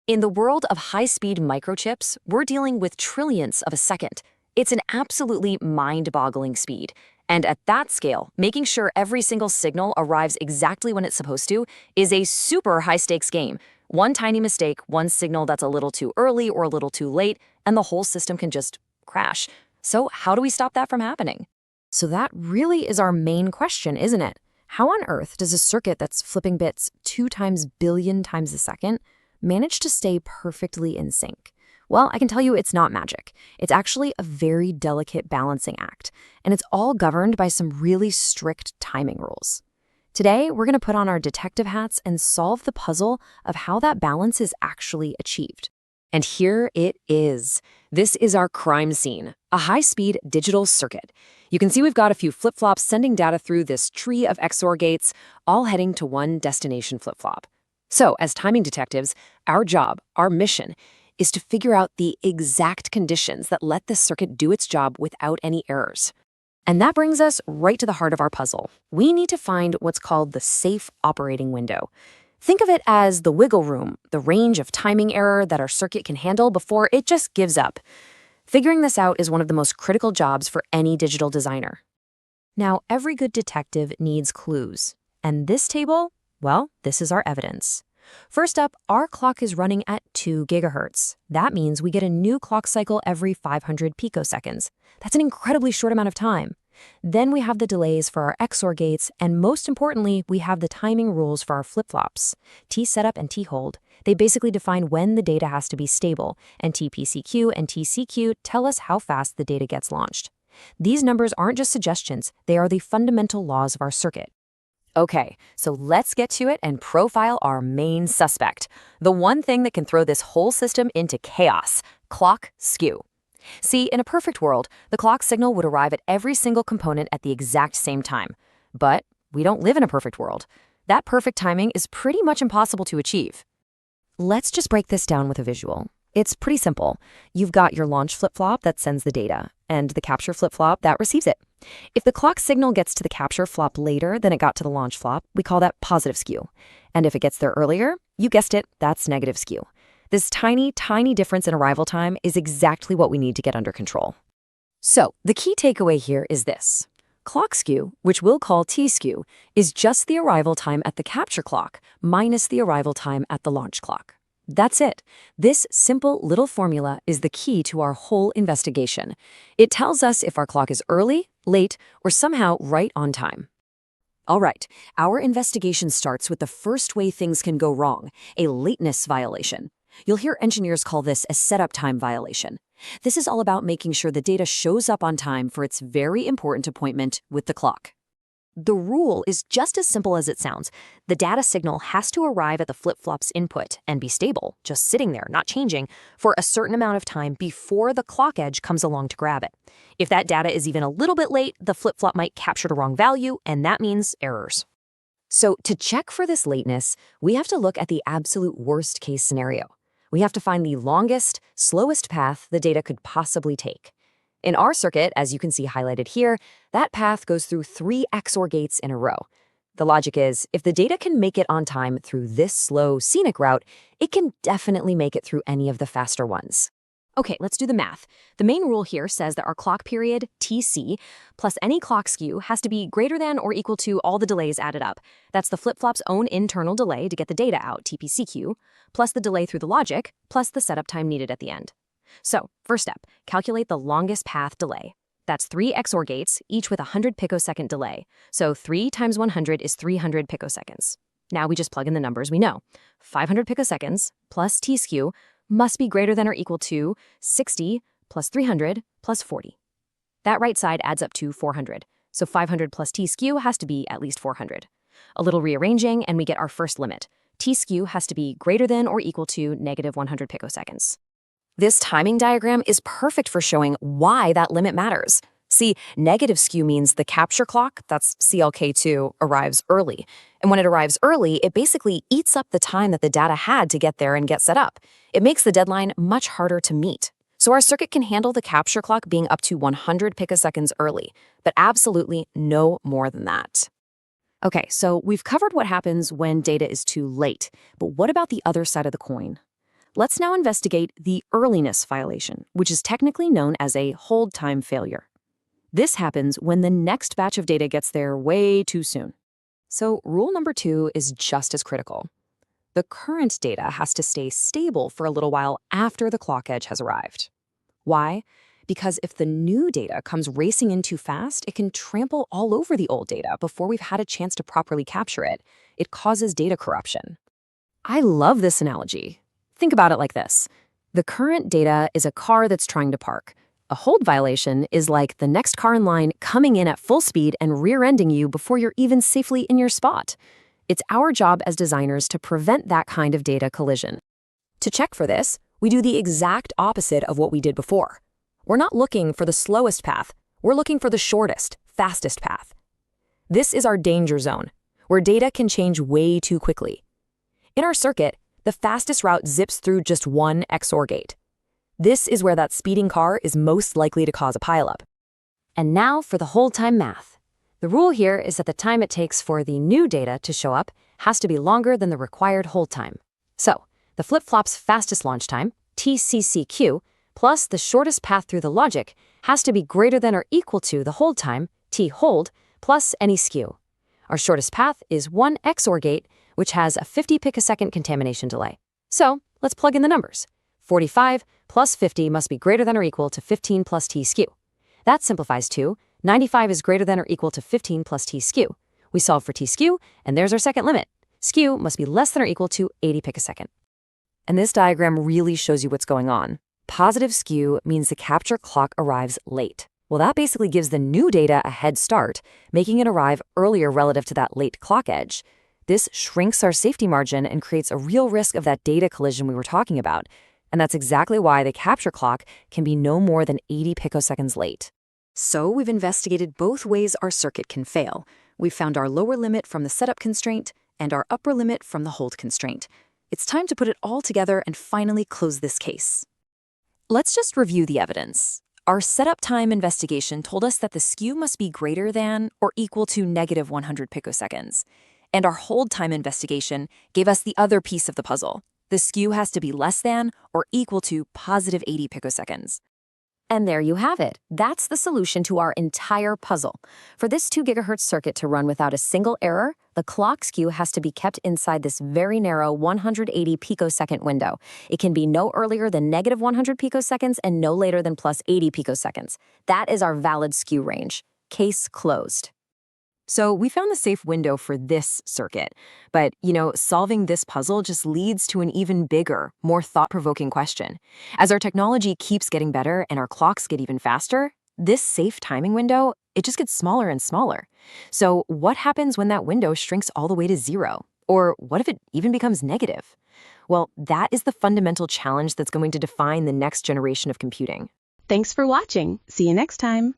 In the world of high-speed microchips, we're dealing with trillionths of a second. It's an absolutely mind-boggling speed. And at that scale, making sure every single signal arrives exactly when it's supposed to is a super high-stakes game. One tiny mistake, one signal that's a little too early or a little too late, and the whole system can just crash. So how do we stop that from happening? So that really is our main question, isn't it? How on earth does a circuit that's flipping bits 2 billion times a second manage to stay perfectly in sync? Well, I can tell you it's not magic. It's actually a very delicate balancing act, and it's all governed by some really strict timing rules. Today, we're going to put on our detective hats and solve the puzzle of how that balance is actually achieved. And here it is. This is our crime scene, a high-speed digital circuit. You can see we've got a few flip-flops sending data through this tree of XOR gates, all heading to one destination flip-flop. So, as timing detectives, our job, our mission, is to figure out the exact conditions that let this circuit do its job without any errors. And that brings us right to the heart of our puzzle. We need to find what's called the safe operating window. Think of it as the wiggle room, the range of timing error that our circuit can handle before it just gives up. Figuring this out is one of the most critical jobs for any digital designer. Now, every good detective needs clues. And this table, well, this is our evidence. First up, our clock is running at 2 gigahertz. That means we get a new clock cycle every 500 picoseconds. That's an incredibly short amount of time. Then we have the delays for our XOR gates, and most importantly, we have the timing rules for our flip-flops. Tsetup and Thold. They basically define when the data has to be stable, and tpcq and tcq tell us how fast the data gets launched. These numbers aren't just suggestions, they are the fundamental laws of our circuit. Okay, so let's get to it and profile our main suspect, the one thing that can throw this whole system into chaos: clock skew. See, in a perfect world, the clock signal would arrive at every single component at the exact same time. But we don't live in a perfect world. That perfect timing is pretty much impossible to achieve. Let's just break this down with a visual. It's pretty simple. You've got your launch flip-flop that sends the data, and the capture flip-flop that receives it. If the clock signal gets to the capture flop later than it got to the launch flop, we call that positive skew. And if it gets there earlier, you guessed it, that's negative skew. This tiny difference in arrival time is exactly what we need to get under control. So, the key takeaway here is this. Clock skew, which we'll call T-skew, is just the arrival time at the capture clock minus the arrival time at the launch clock. That's it. This simple little formula is the key to our whole investigation. It tells us if our clock is early, late, or somehow right on time. All right, our investigation starts with the first way things can go wrong, a lateness violation. You'll hear engineers call this a setup time violation. This is all about making sure the data shows up on time for its very important appointment with the clock. The rule is just as simple as it sounds. The data signal has to arrive at the flip-flop's input and be stable, just sitting there, not changing, for a certain amount of time before the clock edge comes along to grab it. If that data is even a little bit late, the flip-flop might capture the wrong value, and that means errors. So to check for this lateness, we have to look at the absolute worst-case scenario. We have to find the longest, slowest path the data could possibly take. In our circuit, as you can see highlighted here, that path goes through 3 XOR gates in a row. The logic is, if the data can make it on time through this slow, scenic route, it can definitely make it through any of the faster ones. Okay, let's do the math. The main rule here says that our clock period, TC, plus any clock skew has to be greater than or equal to all the delays added up. That's the flip-flop's own internal delay to get the data out, tpcq, plus the delay through the logic, plus the setup time needed at the end. So, first step, calculate the longest path delay. That's 3 XOR gates, each with a 100 picosecond delay. So 3 times 100 is 300 picoseconds. Now we just plug in the numbers we know. 500 picoseconds plus t-skew must be greater than or equal to 60 plus 300 plus 40. That right side adds up to 400. So 500 plus t-skew has to be at least 400. A little rearranging and we get our first limit. T-skew has to be greater than or equal to negative 100 picoseconds. This timing diagram is perfect for showing why that limit matters. See, negative skew means the capture clock, that's CLK2, arrives early. And when it arrives early, it basically eats up the time that the data had to get there and get set up. It makes the deadline much harder to meet. So our circuit can handle the capture clock being up to 100 picoseconds early, but absolutely no more than that. Okay, so we've covered what happens when data is too late, but what about the other side of the coin? Let's now investigate the earliness violation, which is technically known as a hold time failure. This happens when the next batch of data gets there way too soon. So rule number 2 is just as critical. The current data has to stay stable for a little while after the clock edge has arrived. Why? Because if the new data comes racing in too fast, it can trample all over the old data before we've had a chance to properly capture it. It causes data corruption. I love this analogy. Think about it like this. The current data is a car that's trying to park. A hold violation is like the next car in line coming in at full speed and rear-ending you before you're even safely in your spot. It's our job as designers to prevent that kind of data collision. To check for this, we do the exact opposite of what we did before. We're not looking for the slowest path. We're looking for the shortest, fastest path. This is our danger zone, where data can change way too quickly. In our circuit, the fastest route zips through just one XOR gate. This is where that speeding car is most likely to cause a pileup. And now for the hold time math. The rule here is that the time it takes for the new data to show up has to be longer than the required hold time. So, the flip-flop's fastest launch time, tccq, plus the shortest path through the logic has to be greater than or equal to the hold time, thold, plus any skew. Our shortest path is one XOR gate, which has a 50 picosecond contamination delay. So, let's plug in the numbers. 45 plus 50 must be greater than or equal to 15 plus t skew. That simplifies to 95 is greater than or equal to 15 plus t skew. We solve for t skew, and there's our second limit. Skew must be less than or equal to 80 picosecond. And this diagram really shows you what's going on. Positive skew means the capture clock arrives late. Well, that basically gives the new data a head start, making it arrive earlier relative to that late clock edge. This shrinks our safety margin and creates a real risk of that data collision we were talking about. And that's exactly why the capture clock can be no more than 80 picoseconds late. So we've investigated both ways our circuit can fail. We've found our lower limit from the setup constraint and our upper limit from the hold constraint. It's time to put it all together and finally close this case. Let's just review the evidence. Our setup time investigation told us that the skew must be greater than or equal to negative 100 picoseconds. And our hold time investigation gave us the other piece of the puzzle. The skew has to be less than or equal to positive 80 picoseconds. And there you have it. That's the solution to our entire puzzle. For this 2 GHz circuit to run without a single error, the clock skew has to be kept inside this very narrow 180 picosecond window. It can be no earlier than negative 100 picoseconds and no later than plus 80 picoseconds. That is our valid skew range. Case closed. So we found the safe window for this circuit. But, solving this puzzle just leads to an even bigger, more thought-provoking question. As our technology keeps getting better and our clocks get even faster, this safe timing window, it just gets smaller and smaller. So what happens when that window shrinks all the way to 0? Or what if it even becomes negative? Well, that is the fundamental challenge that's going to define the next generation of computing. Thanks for watching. See you next time.